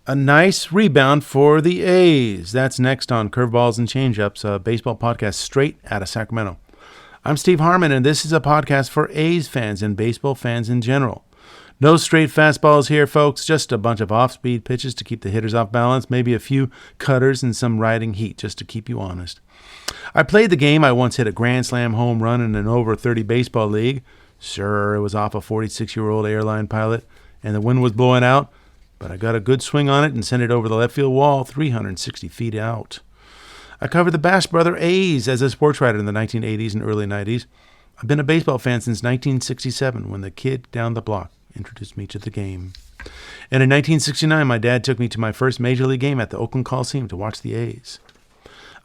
A nice rebound for the A's. That's next on Curveballs and Changeups, a baseball podcast straight out of Sacramento. I'm Steve Harmon, and this is a podcast for A's fans and baseball fans in general. No straight fastballs here, folks, just a bunch of off-speed pitches to keep the hitters off balance, maybe a few cutters and some riding heat just to keep you honest. I played the game. I once hit a grand slam home run in an over 30 baseball league. Sure, it was off a 46-year-old airline pilot, and the wind was blowing out, but I got a good swing on it and sent it over the left field wall 360 feet out. I covered the Bash Brother A's as a sports writer in the 1980s and early 90s. I've been a baseball fan since 1967 when the kid down the block introduced me to the game. And in 1969, my dad took me to my first major league game at the Oakland Coliseum to watch the A's.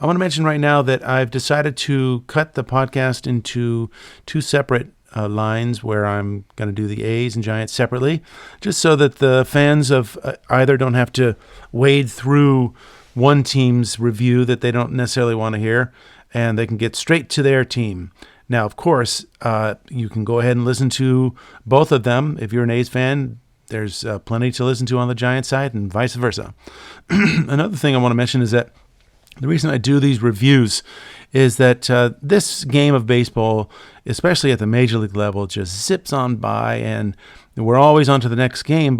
I want to mention right now that I've decided to cut the podcast into two separate lines where I'm going to do the A's and Giants separately, just so that the fans of either don't have to wade through one team's review that they don't necessarily want to hear, and they can get straight to their team. Now, of course, you can go ahead and listen to both of them. If you're an A's fan, there's plenty to listen to on the Giants side and vice versa. Another thing I want to mention is that the reason I do these reviews is that this game of baseball, especially at the major league level, just zips on by, and we're always on to the next game.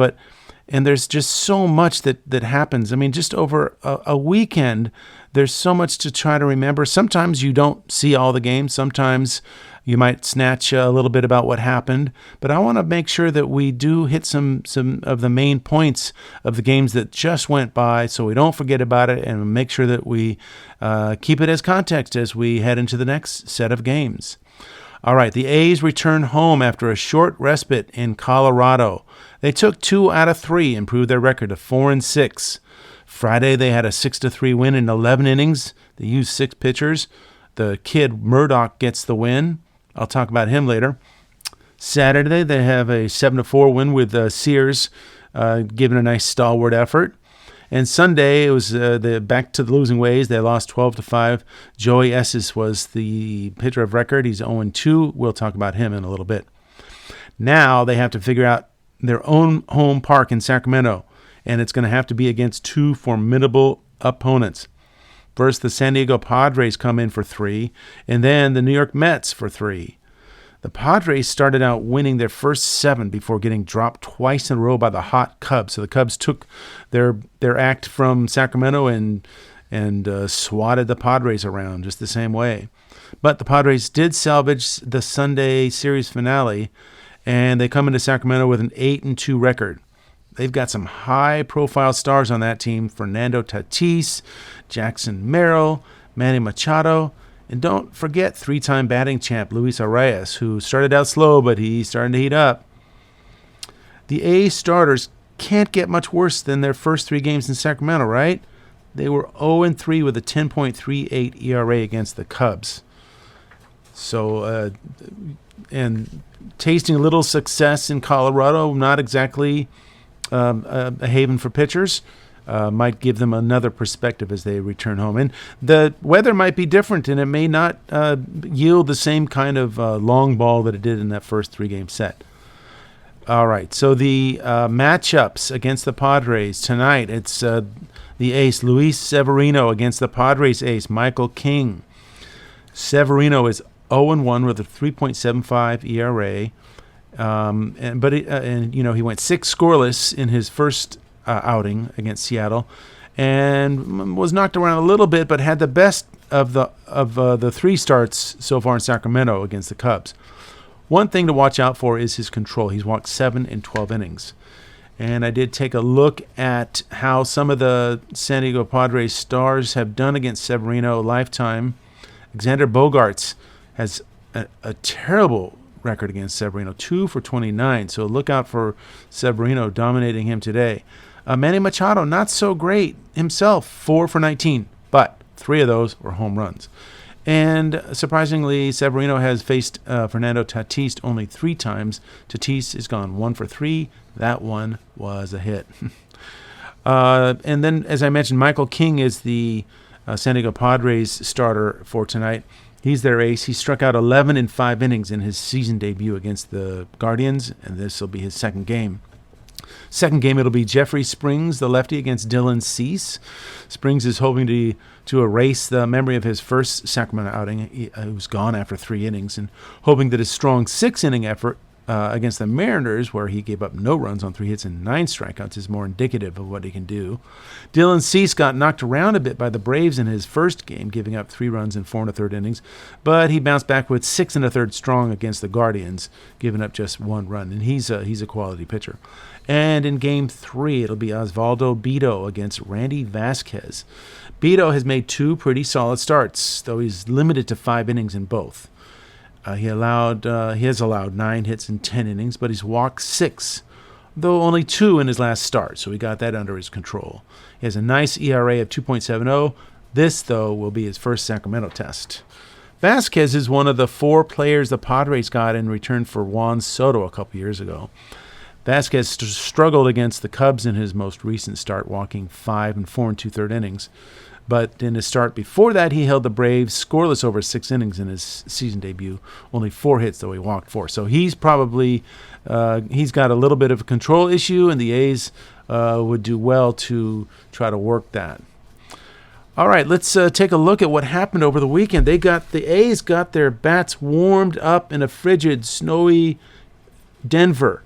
And there's just so much that happens. I mean, just over a weekend, there's so much to try to remember. Sometimes you don't see all the games. Sometimes you might snatch a little bit about what happened. But I want to make sure that we do hit some of the main points of the games that just went by, so we don't forget about it, and make sure that we keep it as context as we head into the next set of games. All right, the A's return home after a short respite in Colorado. They took 2 out of 3, improved their record to 4-6. Friday, they had a 6-3 win in 11 innings. They used 6 pitchers. The kid Murdoch gets the win. I'll talk about him later. Saturday, they have a 7-4 win with Sears giving a nice stalwart effort. And Sunday, it was back to the losing ways. They lost 12-5. Joey Estes was the pitcher of record. He's 0-2. We'll talk about him in a little bit. Now they have to figure out their own home park in Sacramento, and it's going to have to be against 2 formidable opponents. First, the San Diego Padres come in for 3, and then the New York Mets for 3. The Padres started out winning their first 7 before getting dropped twice in a row by the hot Cubs. So the Cubs took their act from Sacramento and swatted the Padres around just the same way. But the Padres did salvage the Sunday series finale, and they come into Sacramento with an 8-2 record. They've got some high-profile stars on that team: Fernando Tatis, Jackson Merrill, Manny Machado, and don't forget 3-time batting champ Luis Arias, who started out slow, but he's starting to heat up. The A's starters can't get much worse than their first 3 games in Sacramento, right? They were 0-3 with a 10.38 ERA against the Cubs. So, and tasting a little success in Colorado, not exactly a haven for pitchers, might give them another perspective as they return home. And the weather might be different, and it may not yield the same kind of long ball that it did in that first 3-game set. All right, so the matchups against the Padres tonight, it's the ace Luis Severino against the Padres ace Michael King. Severino is 0-1 with a 3.75 ERA. He went 6 scoreless in his first outing against Seattle, and was knocked around a little bit, but had the best of the 3 starts so far in Sacramento against the Cubs. One thing to watch out for is his control. He's walked 7 in 12 innings. And I did take a look at how some of the San Diego Padres stars have done against Severino lifetime. Alexander Bogaerts has a terrible record against Severino, 2 for 29. So look out for Severino dominating him today. Manny Machado, not so great himself, 4 for 19, but 3 of those were home runs. And surprisingly, Severino has faced Fernando Tatis only 3 times. Tatis is gone 1 for 3. That one was a hit. And then, as I mentioned, Michael King is the San Diego Padres starter for tonight. He's their ace. He struck out 11 in 5 innings in his season debut against the Guardians, and this will be his second game. Second game, it'll be Jeffrey Springs, the lefty, against Dylan Cease. Springs is hoping to erase the memory of his first Sacramento outing. He was gone after 3 innings, and hoping that his strong 6-inning effort against the Mariners, where he gave up no runs on 3 hits and 9 strikeouts, is more indicative of what he can do. Dylan Cease got knocked around a bit by the Braves in his first game, giving up 3 runs in 4 1/3 innings, but he bounced back with 6 1/3 strong against the Guardians, giving up just 1 run, and he's a quality pitcher. And in Game 3, it'll be Osvaldo Bido against Randy Vasquez. Bido has made 2 pretty solid starts, though he's limited to 5 innings in both. He has allowed 9 hits in 10 innings, but he's walked 6, though only 2 in his last start, so he got that under his control. He has a nice ERA of 2.70. This, though, will be his first Sacramento test. Vasquez is one of the 4 players the Padres got in return for Juan Soto a couple years ago. Vasquez struggled against the Cubs in his most recent start, walking 5 and 4 2/3 innings. But in his start before that, he held the Braves scoreless over 6 innings in his season debut. Only 4 hits, though he walked 4. So he's probably he's got a little bit of a control issue, and the A's would do well to try to work that. All right, let's take a look at what happened over the weekend. The A's got their bats warmed up in a frigid, snowy Denver.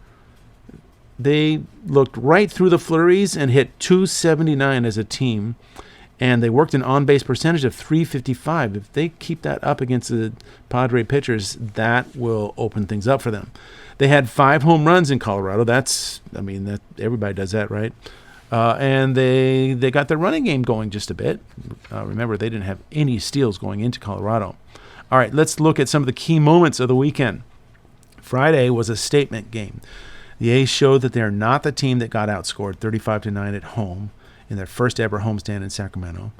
They looked right through the flurries and hit .279 as a team. And they worked an on-base percentage of .355. If they keep that up against the Padre pitchers, that will open things up for them. They had 5 home runs in Colorado. That everybody does that, right? And they got their running game going just a bit. Remember, they didn't have any steals going into Colorado. All right, let's look at some of the key moments of the weekend. Friday was a statement game. The A's showed that they are not the team that got outscored 35-9 at home in their first ever homestand in Sacramento.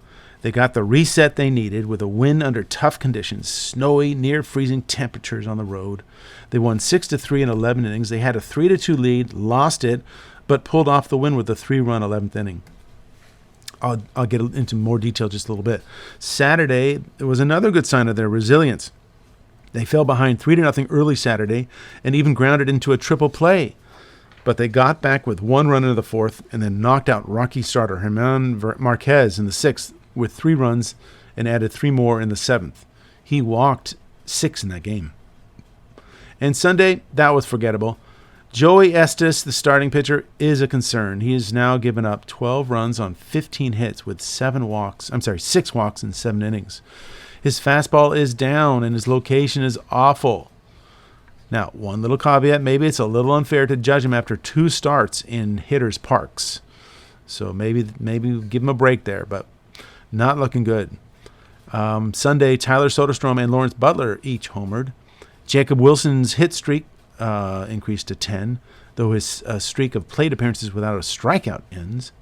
They got the reset they needed with a win under tough conditions, snowy, near freezing temperatures on the road. They won 6-3 in 11 innings. They had a 3-2 lead, lost it, but pulled off the win with a 3-run 11th inning. I'll get into more detail just a little bit. Saturday, it was another good sign of their resilience. They fell behind 3-0 early Saturday and even grounded into a triple play. But they got back with 1 run into the 4th and then knocked out Rocky starter Herman Marquez in the 6th with 3 runs and added 3 more in the 7th. He walked 6 in that game. And Sunday, that was forgettable. Joey Estes, the starting pitcher, is a concern. He has now given up 12 runs on 15 hits with 6 walks in 7 innings. His fastball is down and his location is awful. Now, one little caveat, maybe it's a little unfair to judge him after 2 starts in hitters' parks. So maybe give him a break there, but not looking good. Sunday, Tyler Soderstrom and Lawrence Butler each homered. Jacob Wilson's hit streak increased to 10, though his streak of plate appearances without a strikeout ends.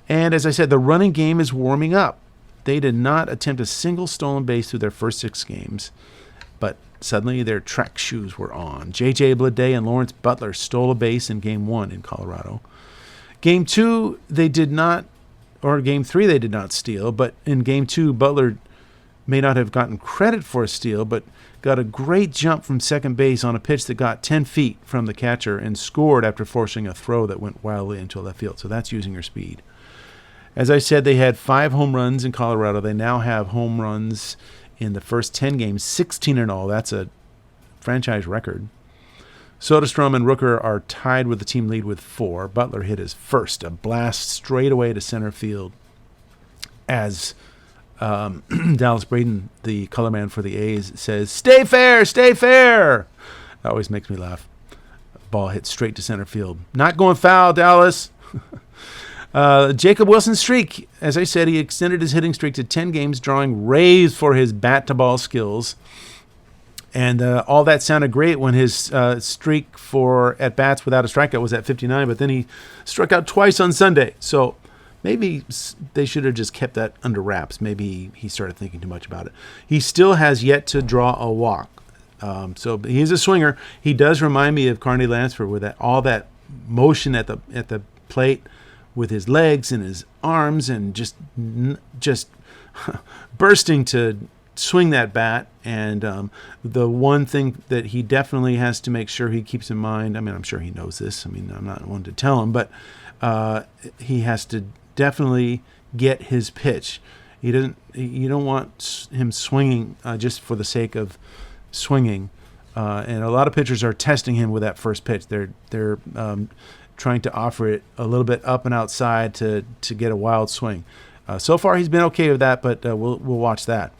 And as I said, the running game is warming up. They did not attempt a single stolen base through their first 6 games, but suddenly their track shoes were on. J.J. Bleday and Lawrence Butler stole a base in Game 1 in Colorado. Game 2, they did not, or Game 3, they did not steal, but in Game 2, Butler may not have gotten credit for a steal, but got a great jump from second base on a pitch that got 10 feet from the catcher and scored after forcing a throw that went wildly into left field. So that's using your speed. As I said, they had 5 home runs in Colorado. They now have home runs in the first 10 games, 16 in all. That's a franchise record. Soderstrom and Rooker are tied with the team lead with 4. Butler hit his first, a blast straight away to center field as Dallas Braden, the color man for the A's, says, "Stay fair, stay fair." That always makes me laugh. Ball hit straight to center field. Not going foul, Dallas. Jacob Wilson's streak. As I said, he extended his hitting streak to 10 games, drawing raves for his bat-to-ball skills. And all that sounded great when his streak for at-bats without a strikeout was at 59, but then he struck out twice on Sunday. So maybe they should have just kept that under wraps. Maybe he started thinking too much about it. He still has yet to draw a walk. So he's a swinger. He does remind me of Carney Lansford with all that motion at the plate, with his legs and his arms, and just bursting to swing that bat. And the one thing that he definitely has to make sure he keeps in mind, I mean, I'm sure he knows this. I mean, I'm not one to tell him, but he has to definitely get his pitch. You don't want him swinging just for the sake of swinging. And a lot of pitchers are testing him with that first pitch. They're trying to offer it a little bit up and outside to get a wild swing. So far, he's been okay with that, but we'll watch that.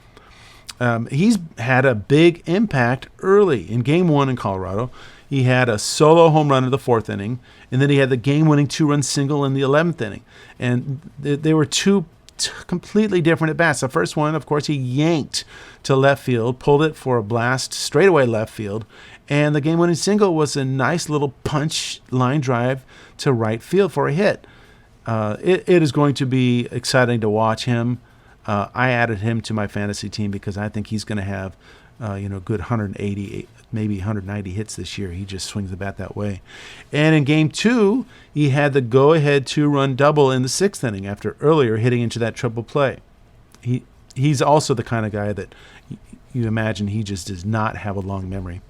He's had a big impact early in Game 1 in Colorado. He had a solo home run in the 4th inning, and then he had the game-winning 2-run single in the 11th inning. And they were two completely different at bats. The first one, of course, he yanked to left field, pulled it for a blast straightaway left field, and the game-winning single was a nice little punch line drive to right field for a hit. It is going to be exciting to watch him. I added him to my fantasy team because I think he's going to have good 180, maybe 190 hits this year. He just swings the bat that way. And in Game 2, he had the go-ahead 2-run double in the 6th inning after earlier hitting into that triple play. He's also the kind of guy that you imagine he just does not have a long memory.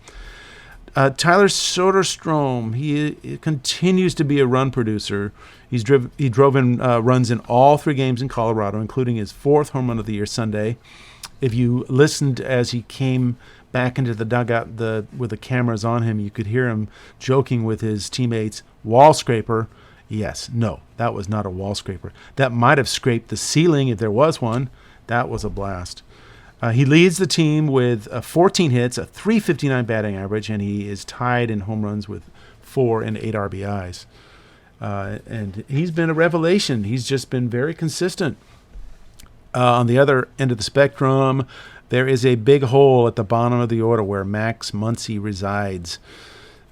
Tyler Soderstrom, he continues to be a run producer. He drove in runs in all 3 games in Colorado, including his 4th home run of the year Sunday. If you listened as he came back into the dugout with the cameras on him, you could hear him joking with his teammates, wall scraper. Yes, no, that was not a wall scraper. That might have scraped the ceiling if there was one. That was a blast. He leads the team with 14 hits, a .359 batting average, and he is tied in home runs with 4 and 8 RBIs. And he's been a revelation. He's just been very consistent. On the other end of the spectrum, there is a big hole at the bottom of the order where Max Muncy resides.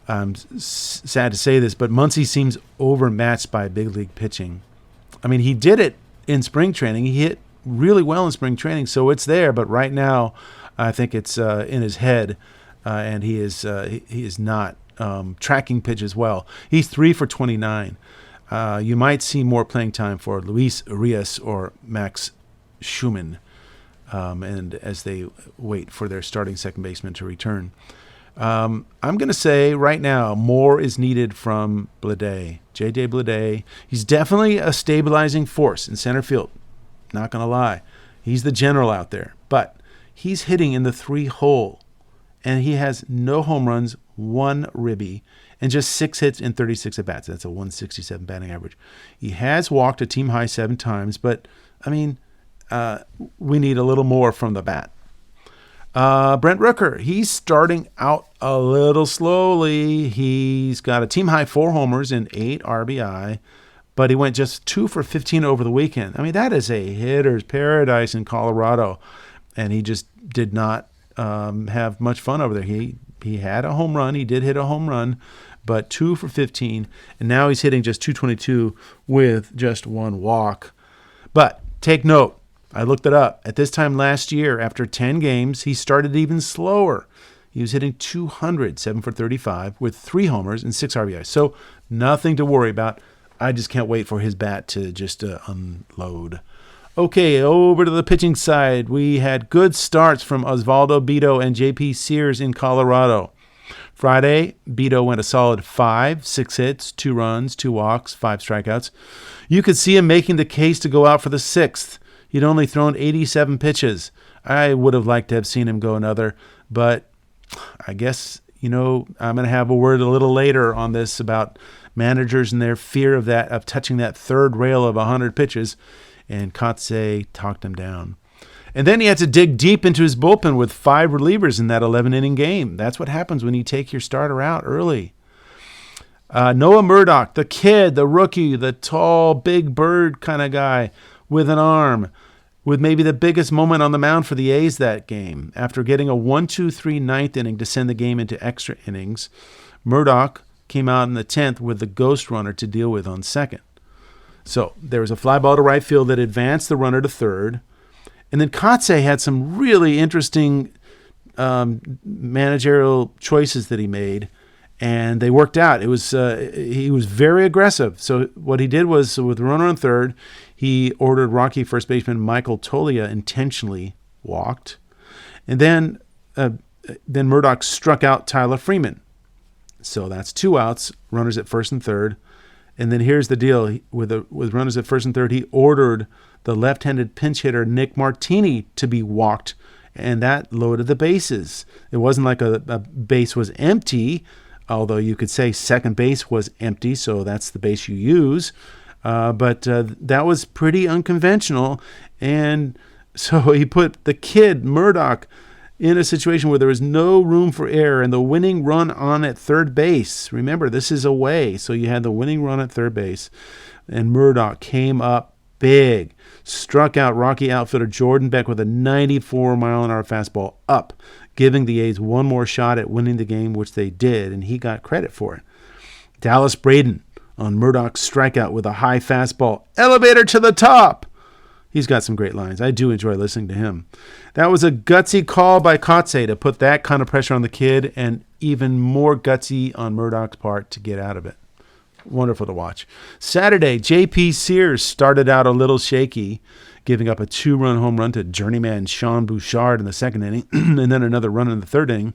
I'm sad to say this, but Muncy seems overmatched by big league pitching. I mean, he did it in spring training. He hit really well in spring training, so it's there. But right now, I think it's in his head, and he is not tracking pitches well. He's 3 for 29. You might see more playing time for Luis Urias or Max Schumann, and as they wait for their starting second baseman to return. I'm going to say right now, more is needed from Bleday. J.J. Bleday. He's definitely a stabilizing force in center field. Not going to lie. He's the general out there. But he's hitting in the 3 hole, and he has no home runs, 1 ribby, and just 6 hits in 36 at-bats. That's a 167 batting average. He has walked a team-high 7 times, but, I mean, we need a little more from the bat. Brent Rooker, he's starting out a little slowly. He's got a team-high 4 homers and 8 RBI, but he went just 2 for 15 over the weekend. I mean, that is a hitter's paradise in Colorado, and he just did not have much fun over there. He had a home run. He did hit a home run, but 2 for 15, and now he's hitting just .222 with just 1 walk. But take note, I looked it up. At this time last year, after 10 games, he started even slower. He was hitting .200, 7 for 35, with 3 homers and 6 RBIs. So nothing to worry about. I just can't wait for his bat to just unload. Okay, over to the pitching side. We had good starts from Osvaldo Bido and J.P. Sears in Colorado. Friday, Bido went a solid 5, 6 hits, 2 runs, 2 walks, 5 strikeouts. You could see him making the case to go out for the 6th. He'd only thrown 87 pitches. I would have liked to have seen him go another, but I guess, I'm going to have a word a little later on this about managers and their fear of touching that 3rd rail of 100 pitches, and Kotsay talked him down. And then he had to dig deep into his bullpen with 5 relievers in that 11-inning game. That's what happens when you take your starter out early. Noah Murdoch, the kid, the rookie, the tall, big bird kind of guy with an arm, with maybe the biggest moment on the mound for the A's that game. After getting a 1-2-3 ninth inning to send the game into extra innings, Murdoch came out in the 10th with the ghost runner to deal with on second. So there was a fly ball to right field that advanced the runner to third. And then Kotsay had some really interesting managerial choices that he made, and they worked out. It was he was very aggressive. So what he did was, with the runner on third, he ordered Rocky first baseman Michael Toglia intentionally walked. And then Murdoch struck out Tyler Freeman. So that's 2 outs, runners at first and third. And then here's the deal. With runners at first and third, he ordered the left-handed pinch hitter Nick Martini to be walked, and that loaded the bases. It wasn't like a base was empty, although you could say second base was empty, so that's the base you use. But that was pretty unconventional, and so he put the kid, Murdoch, in a situation where there was no room for error and the winning run on at third base. Remember, this is away, so you had the winning run at third base, and Murdoch came up big, struck out Rocky outfielder Jordan Beck with a 94-mile-an-hour fastball up, giving the A's one more shot at winning the game, which they did, and he got credit for it. Dallas Braden on Murdoch's strikeout with a high fastball, elevator to the top. He's got some great lines. I do enjoy listening to him. That was a gutsy call by Kotze to put that kind of pressure on the kid, and even more gutsy on Murdoch's part to get out of it. Wonderful to watch. Saturday, J.P. Sears started out a little shaky, giving up a 2-run home run to journeyman Sean Bouchard in the second inning, and then another run in the third inning.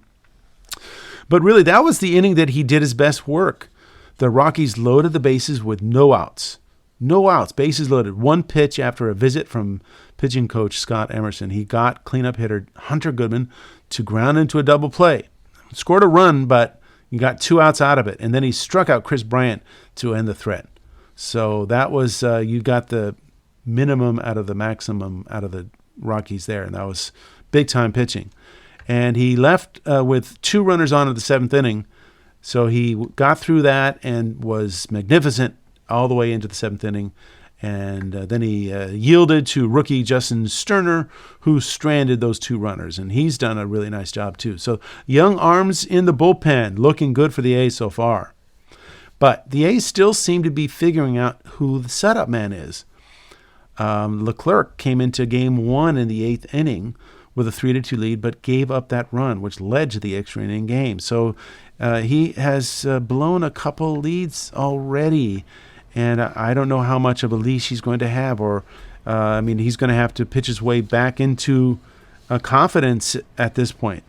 But really, that was the inning that he did his best work. The Rockies loaded the bases with no outs. No outs, bases loaded. One pitch after a visit from pitching coach Scott Emerson. He got cleanup hitter Hunter Goodman to ground into a double play. Scored a run, but he got 2 outs out of it. And then he struck out Chris Bryant to end the threat. So that was, you got the minimum out of the maximum out of the Rockies there. And that was big-time pitching. And he left with 2 runners on in the 7th inning. So he got through that and was magnificent all the way into the 7th inning, and then he yielded to rookie Justin Sterner, who stranded those 2 runners, and he's done a really nice job too. So young arms in the bullpen, looking good for the A's so far. But the A's still seem to be figuring out who the setup man is. Leclerc came into Game 1 in the 8th inning with a 3-2 lead, but gave up that run, which led to the extra inning game. So he has blown a couple leads already. And I don't know how much of a leash he's going to have, or he's going to have to pitch his way back into confidence at this point.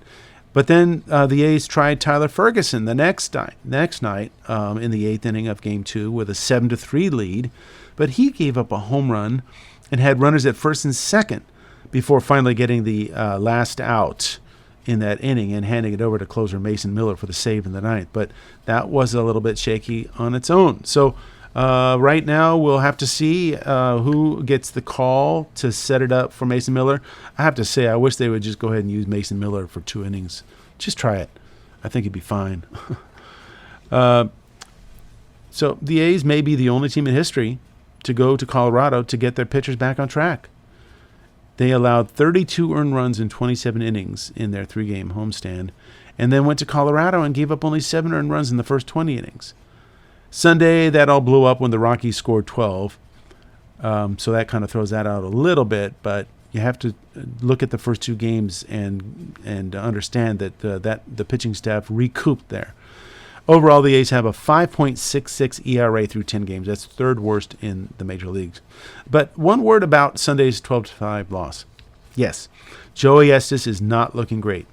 But then the A's tried Tyler Ferguson the next night in the 8th inning of Game 2 with a 7-3 lead, but he gave up a home run and had runners at first and second before finally getting the last out in that inning and handing it over to closer Mason Miller for the save in the 9th. But that was a little bit shaky on its own. So right now, we'll have to see who gets the call to set it up for Mason Miller. I have to say, I wish they would just go ahead and use Mason Miller for 2 innings. Just try it. I think he'd be fine. So the A's may be the only team in history to go to Colorado to get their pitchers back on track. They allowed 32 earned runs in 27 innings in their 3-game homestand, and then went to Colorado and gave up only 7 earned runs in the first 20 innings. Sunday, that all blew up when the Rockies scored 12. So that kind of throws that out a little bit, but you have to look at the first 2 games and understand that the pitching staff recouped there. Overall, the A's have a 5.66 ERA through 10 games. That's 3rd worst in the major leagues. But one word about Sunday's 12-5 loss. Yes, Joey Estes is not looking great.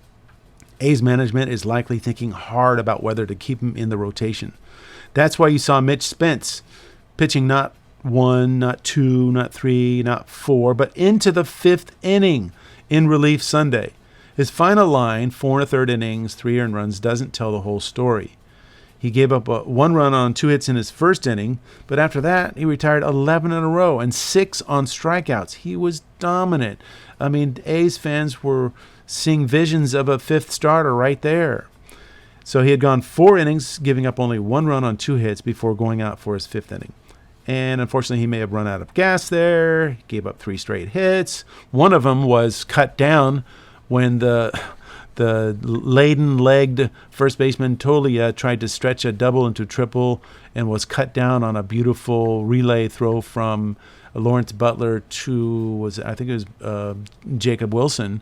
A's management is likely thinking hard about whether to keep him in the rotation. That's why you saw Mitch Spence pitching not 1, not 2, not 3, not 4, but into the 5th inning in relief Sunday. His final line, 4 1/3 innings, 3 earned runs, doesn't tell the whole story. He gave up 1 run on 2 hits in his first inning, but after that, he retired 11 in a row and 6 on strikeouts. He was dominant. A's fans were seeing visions of a 5th starter right there. So he had gone 4 innings, giving up only 1 run on 2 hits before going out for his 5th inning. And unfortunately, he may have run out of gas there. He gave up 3 straight hits. One of them was cut down when the laden-legged first baseman Tolia tried to stretch a double into triple and was cut down on a beautiful relay throw from Lawrence Butler to, Jacob Wilson,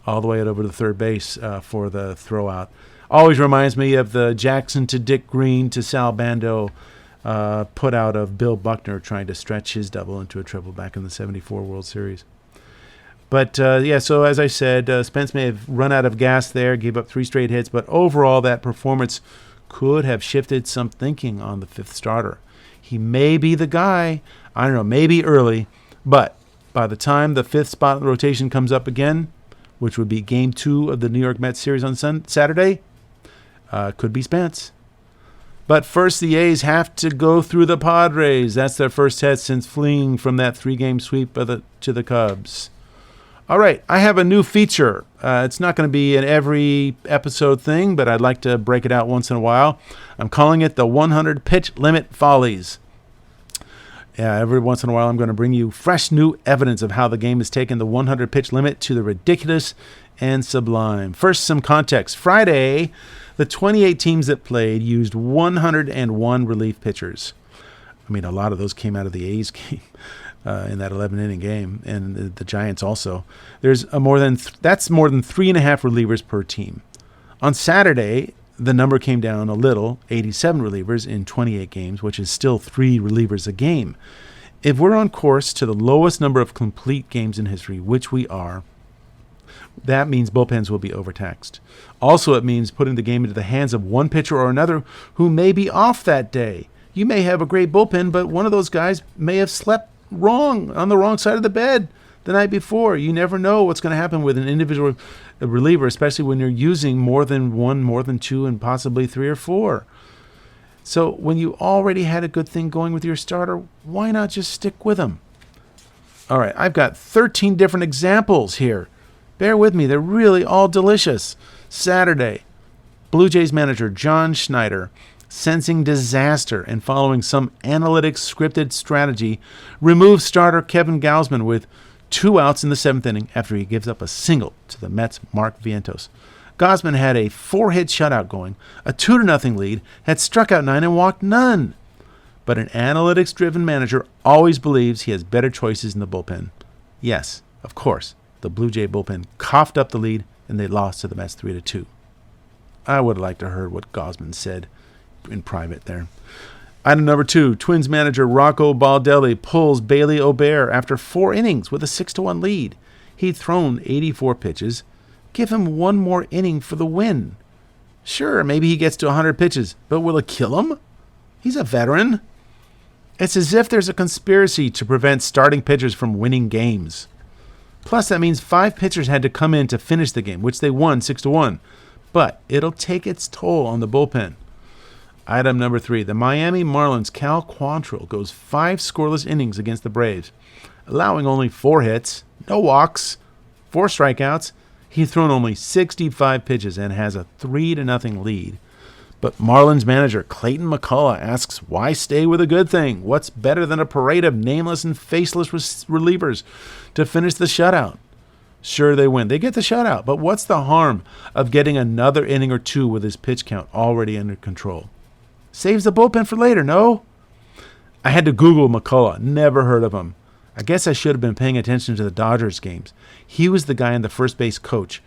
all the way over to third base for the throwout. Always reminds me of the Jackson to Dick Green to Sal Bando put out of Bill Buckner trying to stretch his double into a triple back in the '74 World Series. But, so as I said, Spence may have run out of gas there, gave up 3 straight hits, but overall that performance could have shifted some thinking on the 5th starter. He may be the guy, I don't know, maybe early, but by the time the 5th spot in the rotation comes up again, which would be Game 2 of the New York Mets series on Saturday, could be Spence. But first, the A's have to go through the Padres. That's their first test since fleeing from that 3-game sweep to the Cubs. All right, I have a new feature. It's not going to be an every episode thing, but I'd like to break it out once in a while. I'm calling it the 100 Pitch Limit Follies. Yeah, every once in a while I'm going to bring you fresh new evidence of how the game has taken the 100 pitch limit to the ridiculous and sublime. First, some context. Friday, the 28 teams that played used 101 relief pitchers. I mean, a lot of those came out of the A's game. In that 11-inning game, and the Giants also. There's that's more than 3.5 relievers per team. On Saturday, the number came down a little, 87 relievers in 28 games, which is still 3 relievers a game. If we're on course to the lowest number of complete games in history, which we are, that means bullpens will be overtaxed. Also, it means putting the game into the hands of one pitcher or another who may be off that day. You may have a great bullpen, but one of those guys may have slept wrong on the wrong side of the bed the night before. You never know what's going to happen with an individual reliever, especially when you're using more than 1, more than 2, and possibly 3 or 4. So when you already had a good thing going with your starter, why not just stick with them? All right, I've got 13 different examples here. Bear with me, they're really all delicious. Saturday, Blue Jays manager John Schneider, sensing disaster and following some analytics scripted strategy, removes starter Kevin Gausman with 2 outs in the 7th inning after he gives up a single to the Mets' Mark Vientos. Gausman had a 4-hit shutout going, a 2-0 lead, had struck out 9 and walked none. But an analytics-driven manager always believes he has better choices in the bullpen. Yes, of course, the Blue Jay bullpen coughed up the lead and they lost to the Mets 3-2. I would have liked to have heard what Gausman said in private there. Item number 2, Twins manager Rocco Baldelli pulls Bailey Obear after 4 innings with a 6-1 lead. He'd thrown 84 pitches. Give him one more inning for the win. Sure, maybe he gets to 100 pitches, but will it kill him? He's a veteran. It's as if there's a conspiracy to prevent starting pitchers from winning games. Plus, that means 5 pitchers had to come in to finish the game, which they won 6-1. But it'll take its toll on the bullpen. Item number 3, the Miami Marlins' Cal Quantrill goes 5 scoreless innings against the Braves, allowing only 4 hits, no walks, 4 strikeouts. He's thrown only 65 pitches and has a 3-0 lead. But Marlins manager Clayton McCullough asks, why stay with a good thing? What's better than a parade of nameless and faceless relievers to finish the shutout? Sure, they win. They get the shutout, but what's the harm of getting another inning or 2 with his pitch count already under control? Saves the bullpen for later, no? I had to Google McCullough. Never heard of him. I guess I should have been paying attention to the Dodgers games. He was the guy in the first base coach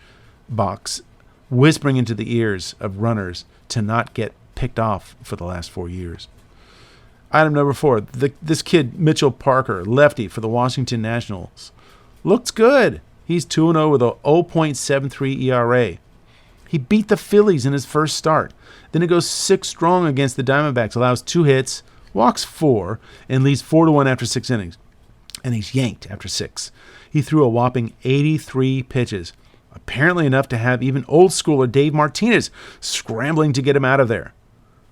box whispering into the ears of runners to not get picked off for the last 4 years. Item number 4, this kid, Mitchell Parker, lefty for the Washington Nationals. Looks good. He's 2-0 with a 0.73 ERA. He beat the Phillies in his first start. Then he goes 6 strong against the Diamondbacks, allows 2 hits, walks 4, and leads 4-1 after 6 innings. And he's yanked after 6. He threw a whopping 83 pitches, apparently enough to have even old schooler Dave Martinez scrambling to get him out of there.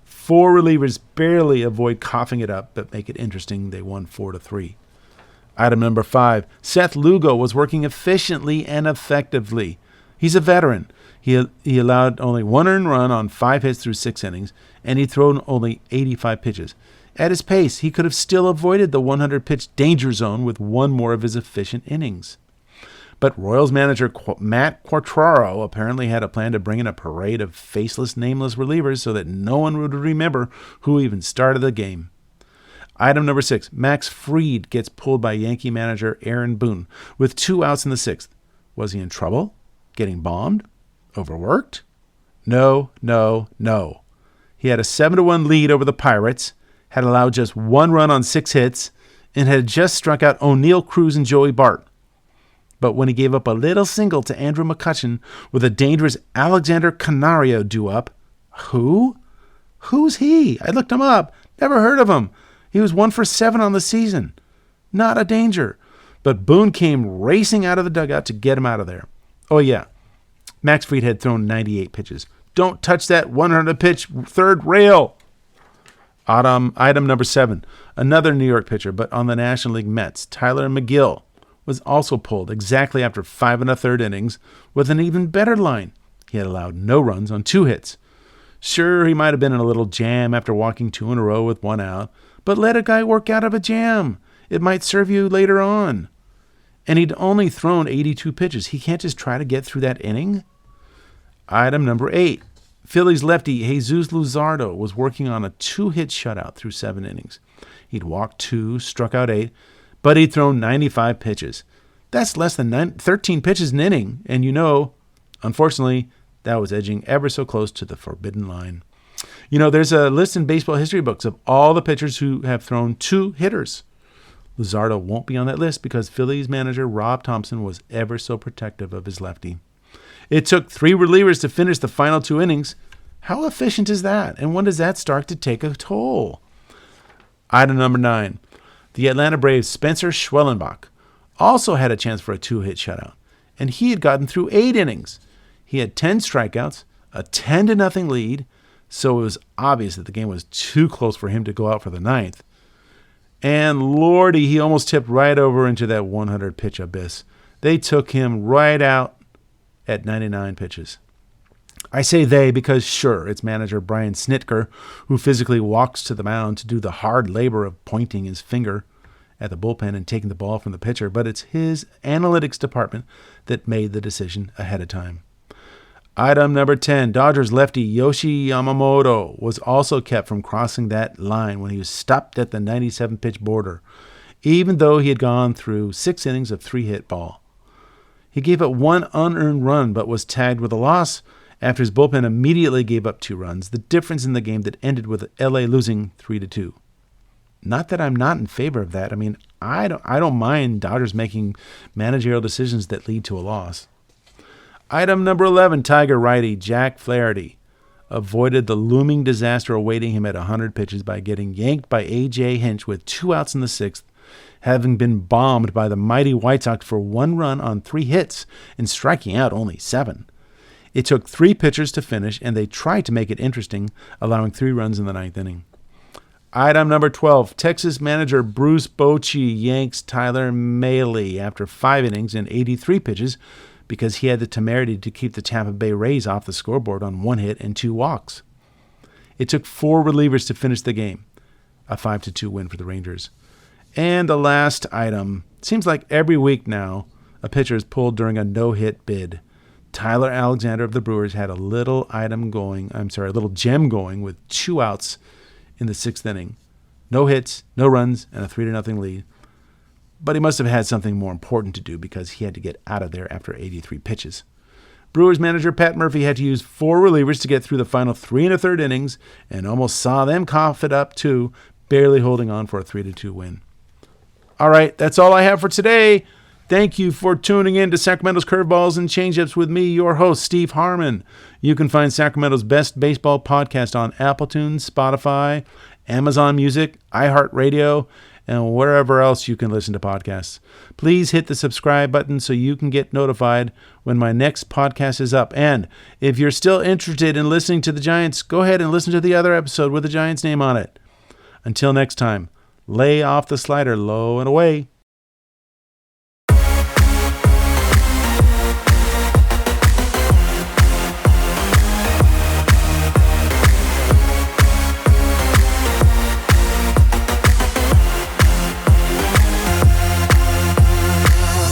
4 relievers barely avoid coughing it up, but make it interesting. They won 4-3. Item number 5, Seth Lugo was working efficiently and effectively. He's a veteran. He allowed only 1 earned run on 5 hits through 6 innings, and he'd thrown only 85 pitches. At his pace, he could have still avoided the 100-pitch danger zone with 1 more of his efficient innings. But Royals manager Matt Quatraro apparently had a plan to bring in a parade of faceless, nameless relievers so that no one would remember who even started the game. Item number 6, Max Fried gets pulled by Yankee manager Aaron Boone with 2 outs in the 6th. Was he in trouble? Getting bombed? Overworked? No. He had a 7-1 lead over the Pirates, had allowed just 1 run on 6 hits, and had just struck out O'Neill Cruz and Joey Bart. But when he gave up a little single to Andrew McCutchen with a dangerous Alexander Canario due up, who? Who's he? I looked him up. Never heard of him. He was 1 for 7 on the season. Not a danger. But Boone came racing out of the dugout to get him out of there. Oh, yeah. Max Fried had thrown 98 pitches. Don't touch that 100-pitch third rail. Item number 7. Another New York pitcher, but on the National League Mets, Tyler McGill, was also pulled exactly after 5 1/3 innings with an even better line. He had allowed no runs on 2 hits. Sure, he might have been in a little jam after walking 2 in a row with 1 out, but let a guy work out of a jam. It might serve you later on. And he'd only thrown 82 pitches. He can't just try to get through that inning. Item number 8. Phillies lefty Jesus Luzardo was working on a 2-hit shutout through 7 innings. He'd walked 2, struck out 8, but he'd thrown 95 pitches. That's less than 13 pitches an inning, and unfortunately, that was edging ever so close to the forbidden line. There's a list in baseball history books of all the pitchers who have thrown 2 hitters. Luzardo won't be on that list because Phillies manager Rob Thompson was ever so protective of his lefty. It took 3 relievers to finish the final 2 innings. How efficient is that? And when does that start to take a toll? Item number 9. The Atlanta Braves' Spencer Schwellenbach also had a chance for a 2-hit shutout, and he had gotten through 8 innings. He had 10 strikeouts, a 10-0 lead, so it was obvious that the game was too close for him to go out for the 9th. And lordy, he almost tipped right over into that 100-pitch abyss. They took him right out at 99 pitches. I say they because, sure, it's manager Brian Snitker who physically walks to the mound to do the hard labor of pointing his finger at the bullpen and taking the ball from the pitcher, but it's his analytics department that made the decision ahead of time. Item number 10, Dodgers lefty Yoshi Yamamoto was also kept from crossing that line when he was stopped at the 97-pitch border, even though he had gone through 6 innings of 3-hit ball. He gave up 1 unearned run but was tagged with a loss after his bullpen immediately gave up 2 runs, the difference in the game that ended with LA losing 3-2. Not that I'm not in favor of that. I mean, I don't mind Dodgers making managerial decisions that lead to a loss. Item number 11, Tiger righty Jack Flaherty avoided the looming disaster awaiting him at 100 pitches by getting yanked by A.J. Hinch with 2 outs in the 6th, having been bombed by the mighty White Sox for 1 run on 3 hits and striking out only 7. It took 3 pitchers to finish, and they tried to make it interesting, allowing 3 runs in the 9th inning. Item number 12, Texas manager Bruce Bochy yanks Tyler Mahle after 5 innings and 83 pitches because he had the temerity to keep the Tampa Bay Rays off the scoreboard on 1 hit and 2 walks. It took 4 relievers to finish the game, a 5-2 win for the Rangers. And the last item, seems like every week now, a pitcher is pulled during a no-hit bid. Tyler Alexander of the Brewers had a little gem going with 2 outs in the 6th inning. No hits, no runs, and a 3-0 lead. But he must have had something more important to do because he had to get out of there after 83 pitches. Brewers manager Pat Murphy had to use 4 relievers to get through the final 3 1/3 innings and almost saw them cough it up too, barely holding on for a 3-2 win. All right, that's all I have for today. Thank you for tuning in to Sacramento's Curveballs and Changeups with me, your host, Steve Harmon. You can find Sacramento's best baseball podcast on Apple Tunes, Spotify, Amazon Music, iHeartRadio, and wherever else you can listen to podcasts. Please hit the subscribe button so you can get notified when my next podcast is up. And if you're still interested in listening to the Giants, go ahead and listen to the other episode with the Giants name on it. Until next time, lay off the slider low and away.